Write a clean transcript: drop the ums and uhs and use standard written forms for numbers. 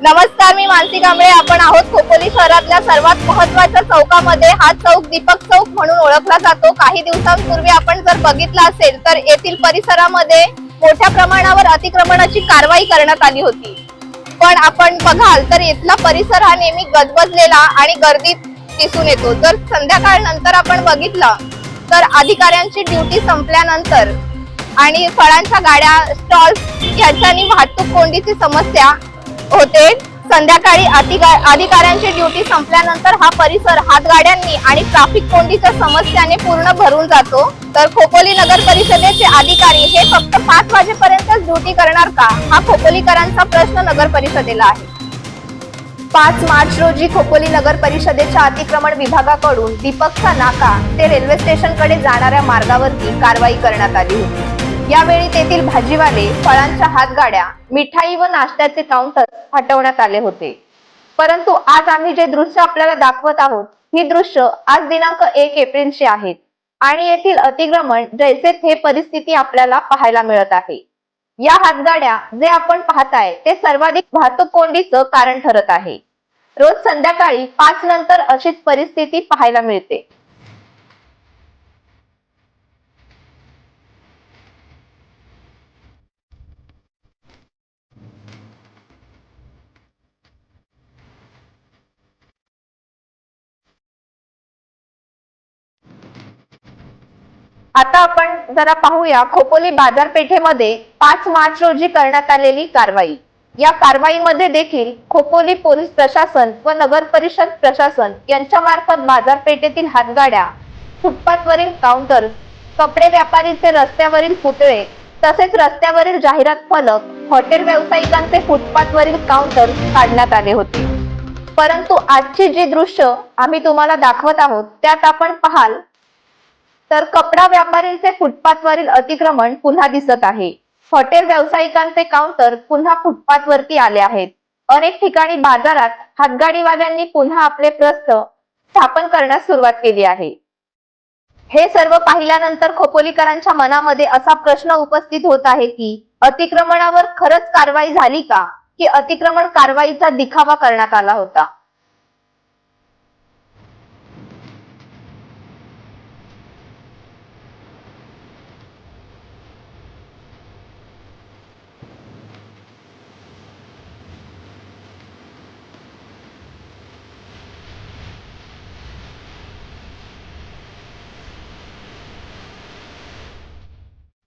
नमस्कार, मी मानसी कांबळे. आपण आहोत खोपोली शहरातल्या सर्वात महत्त्वाच्या चौकामध्ये. हा चौक दीपक चौक म्हणून ओळखला जातो. काही दिवसांपूर्वी आपण जर बघितलं असेल तर येथील परिसरामध्ये मोठ्या प्रमाणावर अतिक्रमणाची कारवाई करण्यात आली होती. पण आपण बघाल तर इथला परिसर हा नेहमी गजबजलेला आणि गर्दीत दिसून येतो. जर संध्याकाळ नंतर आपण बघितलं तर अधिकाऱ्यांची ड्युटी संपल्यानंतर आणि फळांच्या गाड्या, स्टॉल्स याच्यानी वाहतूक कोंडीची समस्या होते. संध्याकाळी अधिकाऱ्यांची ड्युटी संपल्यानंतर हा परिसर हातगाड्यांनी आणि ट्रॅफिक कोंडीच्या समस्याने पूर्ण भरून जातो. तर खोपोली नगर परिषदेचे अधिकारी हे फक्त 5 वाजेपर्यंतच ड्युटी करणार का, हा खोपोलीकरांचा प्रश्न नगर परिषदेला आहे. 5 मार्च रोजी खोपोली नगर परिषदेच्या अतिक्रमण विभागाकडून दीपकचा नाका ते रेल्वे स्टेशनकडे जाणाऱ्या मार्गावरती कारवाई करण्यात आली होती. यावेळी तेथील भाजीवाले, फळांच्या हातगाड्या, मिठाई व नाश्त्याचे काउंटर हटवण्यात आले होते. परंतु आज आम्ही जे दृश्य आपल्याला दाखवत आहोत, ही दृश्य आज दिनांक 1 एप्रिलची आहेत आणि येथील अतिक्रमण जैसे थे परिस्थिती आपल्याला पाहायला मिळत आहे. या हातगाड्या जे आपण पाहताय ते सर्वाधिक वाहतूक कोंडीचं कारण ठरत आहे. रोज संध्याकाळी 5 नंतर अशीच परिस्थिती पाहायला मिळते. आता आपण जरा पाहूया खोपोली बाजारपेठेमध्ये 5 मार्च रोजी करण्यात आलेली कारवाई. या कारवाईमध्ये देखील खोपोली पोलीस प्रशासन व नगर परिषद प्रशासन यांच्या मार्फत बाजारपेठेतील हातगाड्या, फुटपाथवरील काउंटर, कपडे व्यापारीचे रस्त्यावरील पुतळे, तसेच रस्त्यावरील जाहिरात फलक, हॉटेल व्यावसायिकांचे फुटपाथवरील काउंटर काढण्यात आले होते. परंतु आजची जी दृश्य आम्ही तुम्हाला दाखवत आहोत त्यात आपण पाहाल तर कपडा व्यापारींचे फुटपाथवरील अतिक्रमण पुन्हा दिसत आहे. हॉटेल व्यावसायिकांचे काउंटर पुन्हा फुटपाथवरती आले आहेत. अनेक ठिकाणी बाजारात हातगाडीवाल्यांनी पुन्हा आपले प्रस्थ स्थापन करण्यास सुरुवात केली आहे. हे सर्व पाहिल्यानंतर खोपोलीकरांच्या मनामध्ये असा प्रश्न उपस्थित होत आहे की अतिक्रमणावर खरंच कारवाई झाली का, की अतिक्रमण कारवाईचा दिखावा करण्यात आला होता.